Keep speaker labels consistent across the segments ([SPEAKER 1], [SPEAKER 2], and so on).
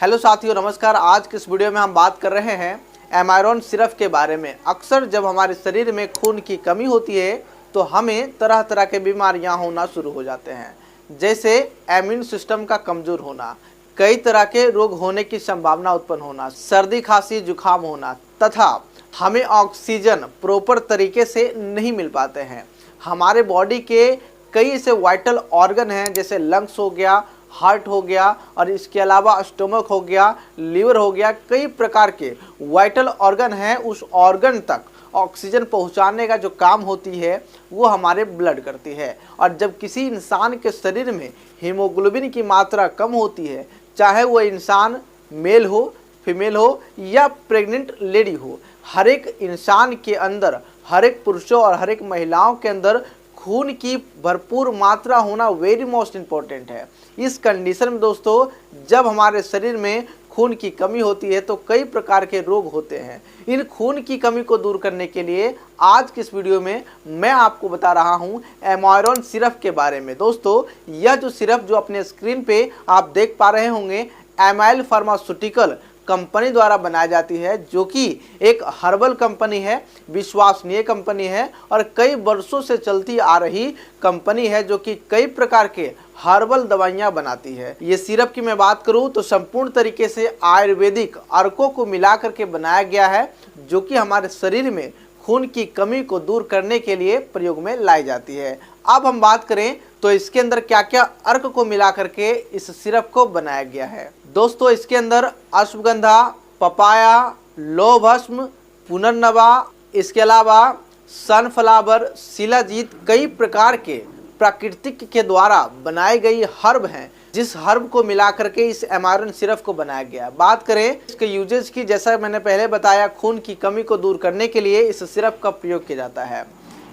[SPEAKER 1] Hello साथियों, नमस्कार। आज के इस वीडियो में हम बात कर रहे हैं एमायरॉन सिरप के बारे में। अक्सर जब हमारे शरीर में खून की कमी होती है तो हमें तरह तरह के बीमारियां होना शुरू हो जाते हैं, जैसे इम्यून सिस्टम का कमज़ोर होना, कई तरह के रोग होने की संभावना उत्पन्न होना, सर्दी खांसी जुकाम होना तथा हमें ऑक्सीजन प्रॉपर तरीके से नहीं मिल पाते हैं। हमारे बॉडी के कई ऐसे वाइटल ऑर्गन हैं, जैसे लंग्स हो गया, हार्ट हो गया और इसके अलावा स्टमक हो गया, लीवर हो गया, कई प्रकार के वाइटल ऑर्गन हैं। उस ऑर्गन तक ऑक्सीजन पहुंचाने का जो काम होती है वो हमारे ब्लड करती है। और जब किसी इंसान के शरीर में हीमोग्लोबिन की मात्रा कम होती है, चाहे वो इंसान मेल हो, फीमेल हो या प्रेग्नेंट लेडी हो, हर एक इंसान के अंदर, हर एक पुरुषों और हर एक महिलाओं के अंदर खून की भरपूर मात्रा होना वेरी मोस्ट इम्पॉर्टेंट है। इस कंडीशन में दोस्तों, जब हमारे शरीर में खून की कमी होती है तो कई प्रकार के रोग होते हैं। इन खून की कमी को दूर करने के लिए आज की इस वीडियो में मैं आपको बता रहा हूं एमायरॉन सिरप के बारे में। दोस्तों, यह जो सिरप जो अपने स्क्रीन पे आप देख पा रहे होंगे, एमाइल फार्मास्यूटिकल कंपनी द्वारा बनाई जाती है, जो कि एक हर्बल कंपनी है, विश्वसनीय कंपनी है और कई वर्षों से चलती आ रही कंपनी है, जो कि कई प्रकार के हर्बल दवाइयां बनाती है। ये सिरप की मैं बात करूं तो संपूर्ण तरीके से आयुर्वेदिक अर्कों को मिला करके बनाया गया है, जो कि हमारे शरीर में खून की कमी को दूर करने के लिए प्रयोग में लाई जाती है। अब हम बात करें तो इसके अंदर क्या क्या अर्क को मिला करके इस सिरप को बनाया गया है। दोस्तों, इसके अंदर अश्वगंधा, पपाया, लौभस्म, पुनर्नवा, इसके अलावा सनफ्लावर, शिलाजीत, कई प्रकार के प्राकृतिक के द्वारा बनाई गई हर्ब हैं, जिस हर्ब को मिला करके इस एमायरॉन सिरप को बनाया गया। बात करें इसके यूजेज की, जैसा मैंने पहले बताया, खून की कमी को दूर करने के लिए इस सिरप का प्रयोग किया जाता है।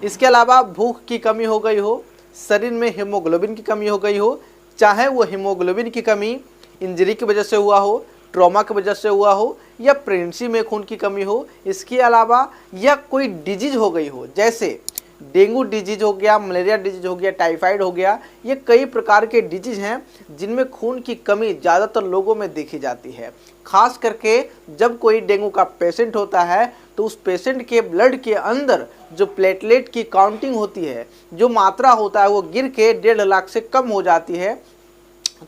[SPEAKER 1] इसके अलावा भूख की कमी हो गई हो, शरीर में हीमोग्लोबिन की कमी हो गई हो, चाहे वो हीमोग्लोबिन की कमी इंजरी की वजह से हुआ हो, ट्रॉमा की वजह से हुआ हो या प्रेगनेंसी में खून की कमी हो, इसके अलावा या कोई डिजीज हो गई हो, जैसे डेंगू डिजीज हो गया, मलेरिया डिजीज हो गया, टाइफाइड हो गया, ये कई प्रकार के डिजीज हैं जिनमें खून की कमी ज़्यादातर लोगों में देखी जाती है। खास करके जब कोई डेंगू का पेशेंट होता है तो उस पेशेंट के ब्लड के अंदर जो प्लेटलेट की काउंटिंग होती है, जो मात्रा होता है, वो गिर के 1.5 लाख से कम हो जाती है।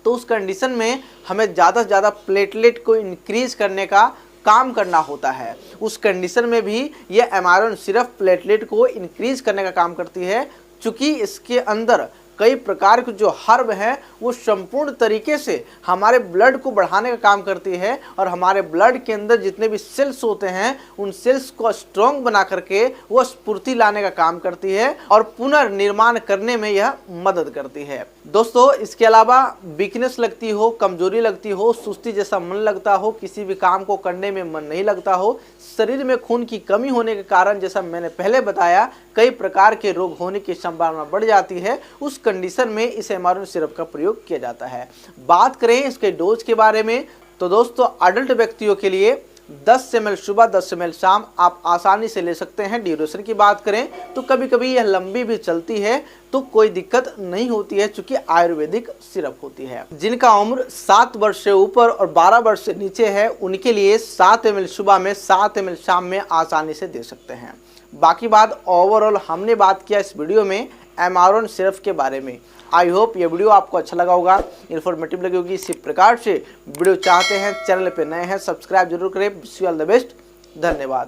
[SPEAKER 1] तो उस कंडीशन में हमें ज़्यादा से ज़्यादा प्लेटलेट को इंक्रीज करने का काम करना होता है। उस कंडीशन में भी ये एमायरॉन सिरप प्लेटलेट को इंक्रीज करने का काम करती है, चूँकि इसके अंदर कई प्रकार के जो हर्ब हैं वो संपूर्ण तरीके से हमारे ब्लड को बढ़ाने का काम करती है और हमारे ब्लड के अंदर जितने भी सेल्स होते हैं उन सेल्स को स्ट्रॉन्ग बना करके वो स्फूर्ति लाने का काम करती है और पुनर्निर्माण करने में यह मदद करती है। दोस्तों, इसके अलावा वीकनेस लगती हो, कमजोरी लगती हो, सुस्ती जैसा मन लगता हो, किसी भी काम को करने में मन नहीं लगता हो, शरीर में खून की कमी होने के कारण, जैसा मैंने पहले बताया, कई प्रकार के रोग होने की संभावना बढ़ जाती है, उस कंडीशन में इस एमायरॉन सिरप का प्रयोग किया जाता है। बात करें इसके डोज के बारे में तो दोस्तों, अडल्ट व्यक्तियों के लिए 10 ml सुबह, 10 ml शाम आप आसानी से ले सकते हैं। ड्यूरेशन की बात करें तो कभी कभी यह लंबी भी चलती है तो कोई दिक्कत नहीं होती है, चूंकि आयुर्वेदिक सिरप होती है। जिनका उम्र 7 वर्ष से ऊपर और 12 वर्ष से नीचे है, उनके लिए 7 ml सुबह में, 7 ml शाम में आसानी से दे सकते हैं। बाकी बात ओवरऑल हमने बात किया इस वीडियो में एमायरॉन सिरप के बारे में। आई होप ये वीडियो आपको अच्छा लगा होगा, इन्फॉर्मेटिव लगी होगी। इसी प्रकार से वीडियो चाहते हैं, चैनल पे नए हैं, सब्सक्राइब जरूर करें। Wish you all the best. धन्यवाद।